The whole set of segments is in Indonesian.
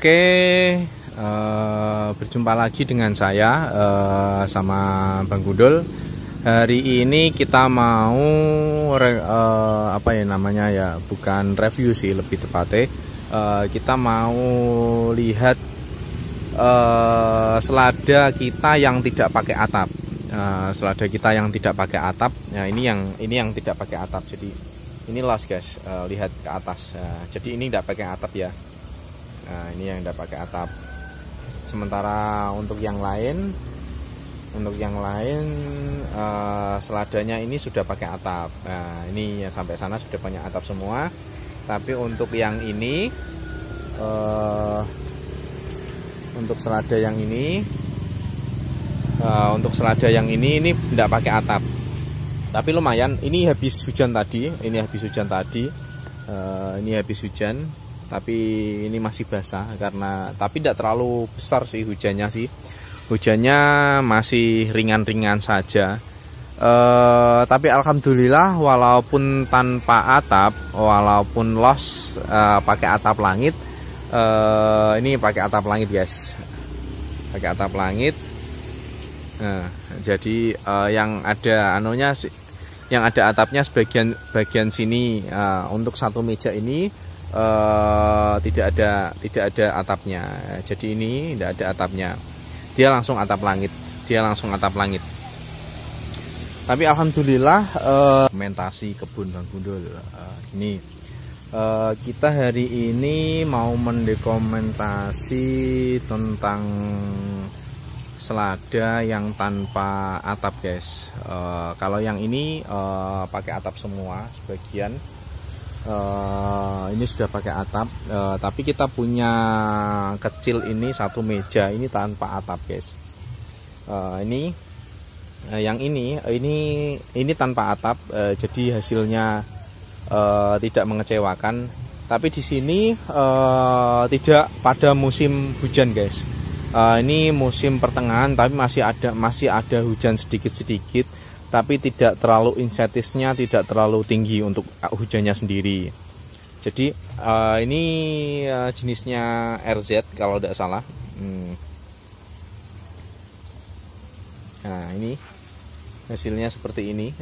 Oke, berjumpa lagi dengan saya sama Bang Gundul. Hari ini kita mau bukan review sih, lebih tepatnya kita mau lihat selada kita yang tidak pakai atap. Selada kita yang tidak pakai atap. Nah, ini yang tidak pakai atap. Jadi ini los guys, lihat ke atas. Jadi ini tidak pakai atap ya. Nah, ini yang tidak pakai atap. Sementara untuk yang lain seladanya ini sudah pakai atap. Nah, ini ya, sampai sana sudah punya atap semua. Tapi untuk yang ini, untuk selada yang ini ini tidak pakai atap. Tapi lumayan. Ini habis hujan tadi. Ini habis hujan. Tapi ini masih basah tapi tidak terlalu besar sih hujannya sih. Hujannya masih ringan-ringan saja. Tapi alhamdulillah walaupun tanpa atap, walaupun los pakai atap langit, ini pakai atap langit guys, pakai atap langit. Nah, jadi yang ada yang ada atapnya bagian sini. Untuk satu meja ini tidak ada atapnya. Jadi ini tidak ada atapnya. Dia langsung atap langit. Tapi alhamdulillah dokumentasi kebun Bang Gundul. Ini kita hari ini mau mendokumentasi tentang selada yang tanpa atap guys. Kalau yang ini pakai atap semua sebagian. Ini sudah pakai atap, tapi kita punya kecil ini satu meja ini tanpa atap guys. Yang ini tanpa atap, jadi hasilnya tidak mengecewakan. Tapi di sini tidak pada musim hujan guys. Ini musim pertengahan, tapi masih ada hujan sedikit-sedikit. Tapi tidak terlalu insetisnya tidak terlalu tinggi untuk hujannya sendiri. Jadi ini jenisnya RZ kalau tidak salah. Nah, ini hasilnya seperti ini.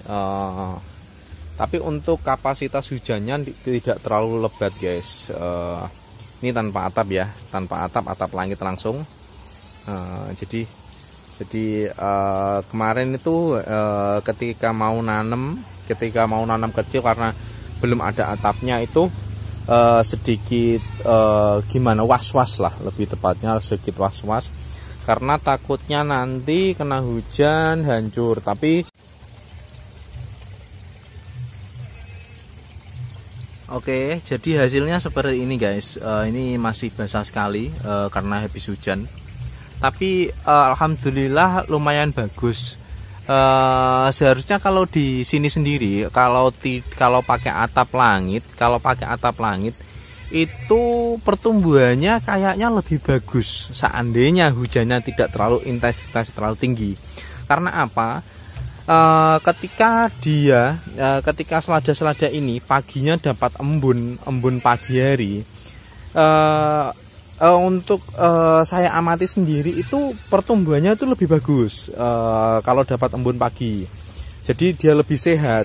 Tapi untuk kapasitas hujannya tidak terlalu lebat guys. Ini tanpa atap ya, tanpa atap langit langsung. Jadi kemarin itu ketika mau nanam kecil karena belum ada atapnya itu sedikit was-was lah, lebih tepatnya sedikit was-was karena takutnya nanti kena hujan hancur. Tapi oke, jadi hasilnya seperti ini guys. Ini masih basah sekali karena habis hujan. Tapi alhamdulillah lumayan bagus. Seharusnya kalau di sini sendiri, kalau pakai atap langit, itu pertumbuhannya kayaknya lebih bagus. Seandainya hujannya tidak terlalu intensitas terlalu tinggi. Karena apa? Ketika selada-selada ini paginya dapat embun pagi hari. Untuk saya amati sendiri itu pertumbuhannya itu lebih bagus kalau dapat embun pagi. Jadi dia lebih sehat,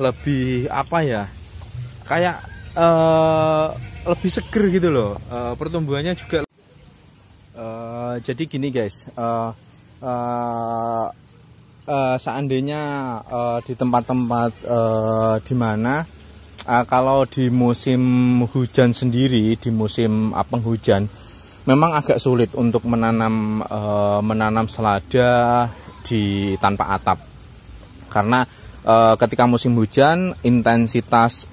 lebih apa ya? Kayak lebih seger gitu loh. Pertumbuhannya juga. Jadi gini guys, seandainya di tempat-tempat di mana kalau di musim hujan sendiri, di musim penghujan, memang agak sulit untuk menanam selada tanpa atap. Karena ketika musim hujan intensitas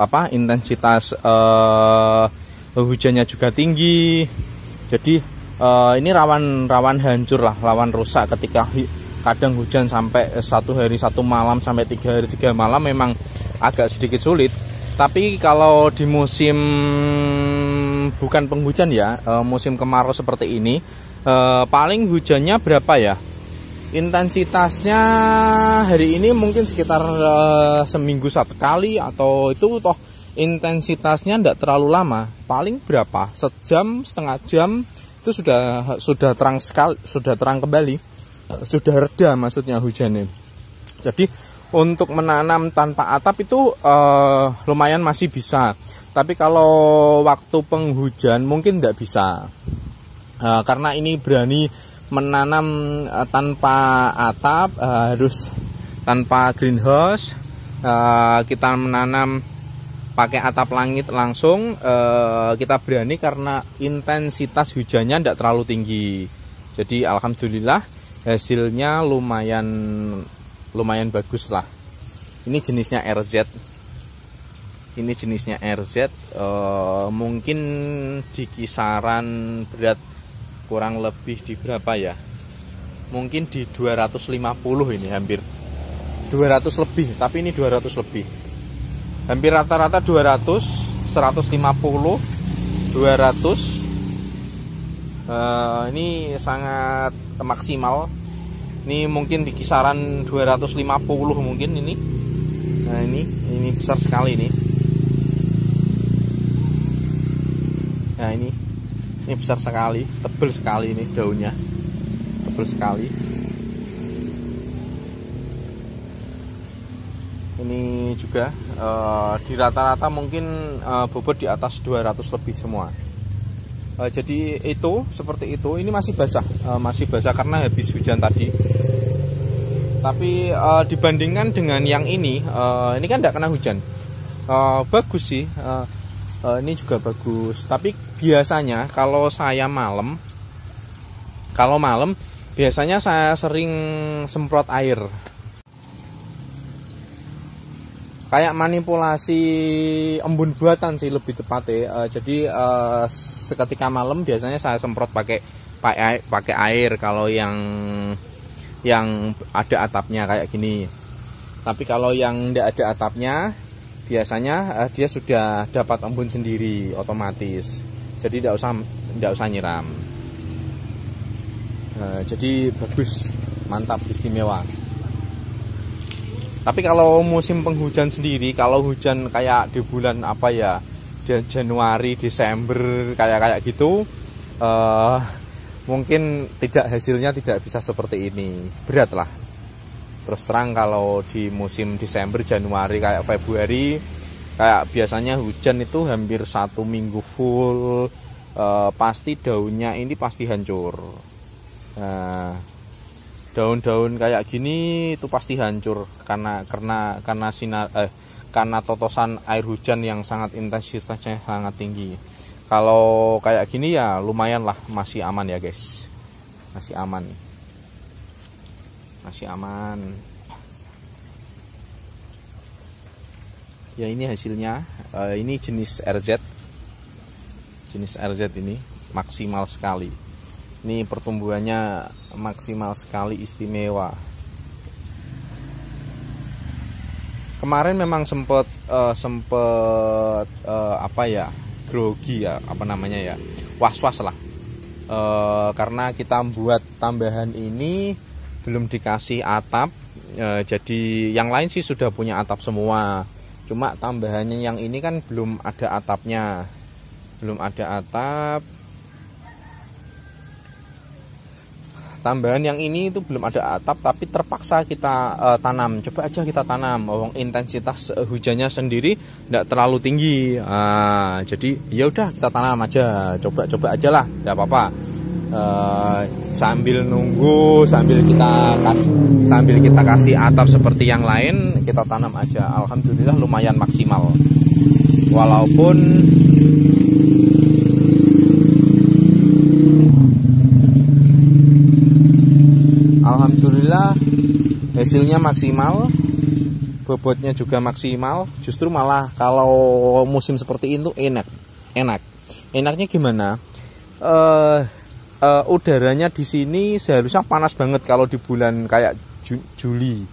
hujannya juga tinggi. Jadi ini rawan hancur lah, rawan rusak ketika kadang hujan sampai 1 hari 1 malam sampai 3 hari 3 malam memang agak sedikit sulit. Tapi kalau di musim bukan penghujan ya, musim kemarau seperti ini, paling hujannya berapa ya? Intensitasnya hari ini mungkin sekitar seminggu 1 kali, atau itu toh intensitasnya tidak terlalu lama, paling berapa, sejam, setengah jam itu sudah terang sekali, sudah terang kembali, sudah reda maksudnya hujannya. Jadi untuk menanam tanpa atap itu lumayan masih bisa, tapi kalau waktu penghujan mungkin tidak bisa, karena ini berani menanam tanpa atap, harus tanpa greenhouse. Kita menanam pakai atap langit langsung, kita berani karena intensitas hujannya tidak terlalu tinggi. Jadi alhamdulillah hasilnya lumayan bagus lah. Ini jenisnya RZ. Ini jenisnya RZ, mungkin di kisaran berat kurang lebih di berapa ya? Mungkin di 250 ini, hampir 200 lebih, tapi ini 200 lebih. Hampir rata-rata 200, 150, 200. Ini sangat maksimal. Ini mungkin di kisaran 250 mungkin ini. Nah, ini besar sekali ini. Nah, ini besar sekali, tebal sekali ini daunnya, tebal sekali. Ini juga di rata-rata mungkin bobot di atas 200 lebih semua. Jadi itu seperti itu. Ini masih basah karena habis hujan tadi. Tapi dibandingkan dengan yang ini kan tidak kena hujan. Bagus sih. Ini juga bagus. Tapi biasanya kalau malam biasanya saya sering semprot air. Kayak manipulasi embun buatan sih lebih tepatnya. Jadi seketika malam biasanya saya semprot pakai air kalau yang ada atapnya kayak gini. Tapi kalau yang tidak ada atapnya, biasanya dia sudah dapat embun sendiri otomatis. Jadi tidak usah nyiram. Jadi bagus, mantap, istimewa. Tapi kalau musim penghujan sendiri, kalau hujan kayak di bulan apa ya, Januari, Desember kayak gitu, mungkin hasilnya tidak bisa seperti ini, berat lah. Terus terang kalau di musim Desember, Januari kayak Februari, kayak biasanya hujan itu hampir 1 minggu full, pasti daunnya ini pasti hancur. Daun-daun kayak gini itu pasti hancur karena totosan air hujan yang sangat intensitasnya sangat tinggi. Kalau kayak gini ya lumayan lah, masih aman ya guys, masih aman. Ya ini hasilnya. Ini jenis RZ ini maksimal sekali. Ini pertumbuhannya maksimal sekali, istimewa. Kemarin memang sempet grogi ya, was-was lah. Karena kita buat tambahan ini belum dikasih atap, jadi yang lain sih sudah punya atap semua. Cuma tambahannya yang ini kan belum ada atapnya, belum ada atap. Tambahan yang ini itu belum ada atap, tapi terpaksa kita tanam. Coba aja kita tanam. Intensitas hujannya sendiri tidak terlalu tinggi. Jadi ya udah kita tanam aja. Coba aja lah, tidak apa-apa. Sambil nunggu, sambil kita kasih atap seperti yang lain, kita tanam aja. Alhamdulillah lumayan maksimal. Walaupun alhamdulillah hasilnya maksimal, bobotnya juga maksimal. Justru malah kalau musim seperti itu enaknya gimana? Udaranya di sini seharusnya panas banget kalau di bulan kayak Juli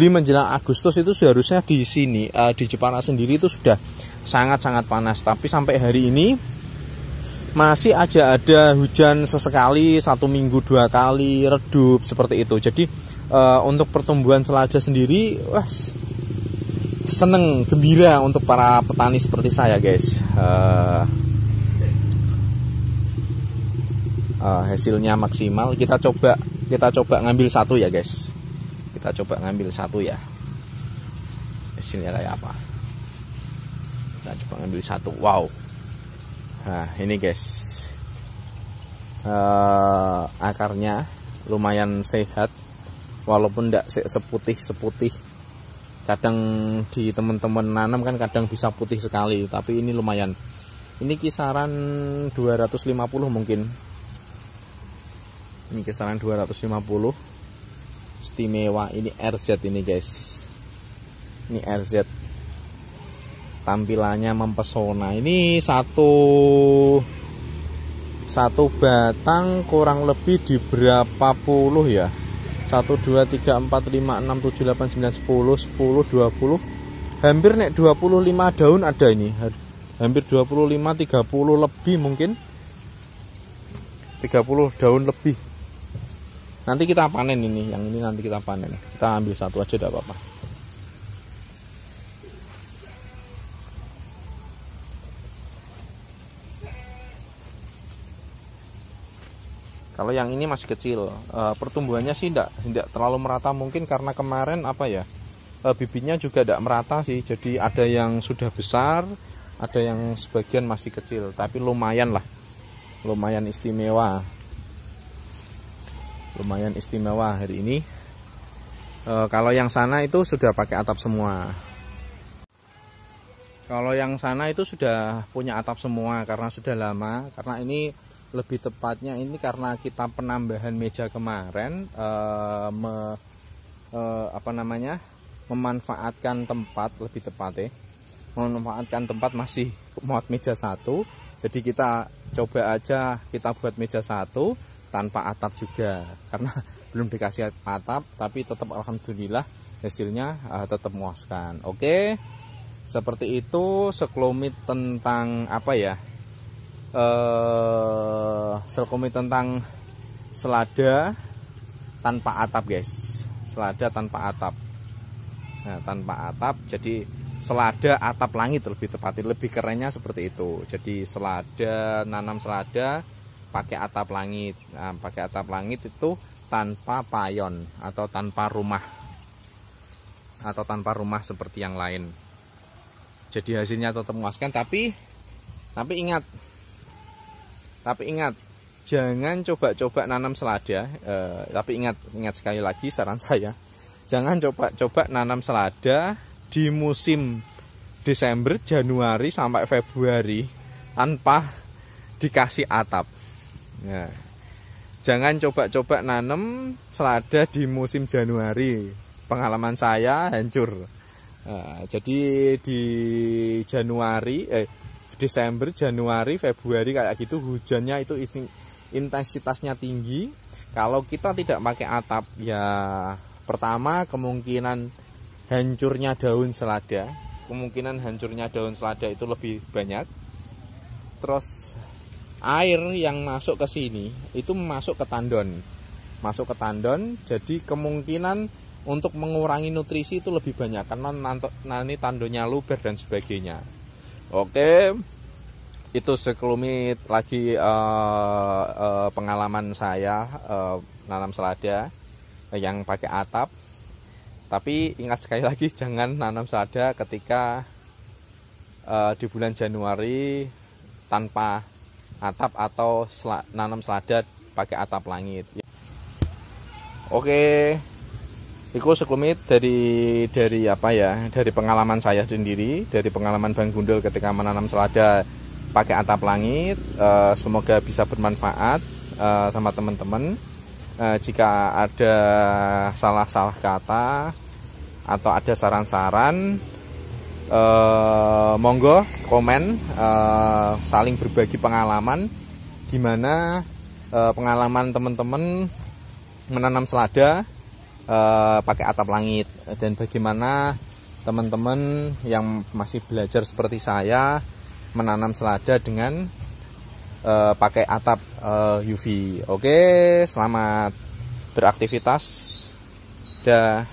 menjelang Agustus itu seharusnya di sini di Jepara sendiri itu sudah sangat panas. Tapi sampai hari ini masih aja ada hujan sesekali, 1 minggu 2 kali redup seperti itu. Jadi untuk pertumbuhan selada sendiri seneng, gembira untuk para petani seperti saya, guys. Hasilnya maksimal. Kita coba ngambil satu ya, guys. Kita coba ngambil satu ya. Hasilnya kayak apa? Kita coba ngambil satu. Wow. Nah, ini guys. Akarnya lumayan sehat, walaupun tidak seputih. Kadang di teman-teman nanam kan kadang bisa putih sekali, tapi ini lumayan. Ini kisaran 250 mungkin. Ini kisaran 250. Istimewa, ini RZ ini, guys. Ini RZ. Tampilannya mempesona. Ini satu batang kurang lebih di berapa puluh ya? 1, 2, 3, 4, 5, 6, 7, 8, 9, 10, 10, 20. Hampir nek 25 daun ada ini. Hampir 25, 30 lebih mungkin. 30 daun lebih. Nanti kita panen ini. Yang ini nanti kita panen. Kita ambil satu aja tidak apa-apa. Kalau yang ini masih kecil, pertumbuhannya sih tidak terlalu merata, mungkin karena kemarin bibitnya juga tidak merata sih. Jadi ada yang sudah besar, ada yang sebagian masih kecil, tapi lumayan lah, lumayan istimewa hari ini. Kalau yang sana itu sudah pakai atap semua. Kalau yang sana itu sudah punya atap semua karena sudah lama, karena ini lebih tepatnya ini karena kita penambahan meja kemarin, memanfaatkan tempat, lebih tepatnya memanfaatkan tempat masih muat meja satu. Jadi kita coba aja kita buat meja satu tanpa atap juga, karena belum dikasih atap, tapi tetap alhamdulillah hasilnya tetap memuaskan. Oke, seperti itu sekelumit tentang sekelumit tentang selada tanpa atap, guys. Selada tanpa atap. Nah, tanpa atap, jadi selada atap langit lebih tepatnya, lebih kerennya seperti itu. Jadi nanam selada pakai atap langit. Nah, pakai atap langit itu tanpa payon atau tanpa rumah seperti yang lain. Jadi hasilnya tetap memuaskan, tapi ingat, jangan coba-coba nanam selada. Tapi ingat sekali lagi saran saya, jangan coba nanam selada di musim Desember, Januari sampai Februari tanpa dikasih atap. Nah, jangan coba-coba nanam selada di musim Januari. Pengalaman saya hancur. Jadi di Desember, Januari, Februari kayak gitu hujannya itu intensitasnya tinggi. Kalau kita tidak pakai atap, ya pertama kemungkinan hancurnya daun selada itu lebih banyak. Terus air yang masuk ke sini itu masuk ke tandon, jadi kemungkinan untuk mengurangi nutrisi itu lebih banyak karena nanti tandonnya luber dan sebagainya. Oke, itu sekelumit lagi pengalaman saya nanam selada yang pakai atap. Tapi ingat sekali lagi, jangan nanam selada ketika di bulan Januari tanpa atap atau nanam selada pakai atap langit. Oke, itu sekelumit dari pengalaman saya sendiri, dari pengalaman Bang Gundul ketika menanam selada pakai atap langit. Semoga bisa bermanfaat sama teman-teman. Jika ada salah-salah kata atau ada saran-saran, monggo komen, saling berbagi pengalaman gimana pengalaman teman-teman menanam selada pakai atap langit, dan bagaimana teman-teman yang masih belajar seperti saya menanam selada dengan pakai atap UV. Oke, selamat beraktivitas. Dah.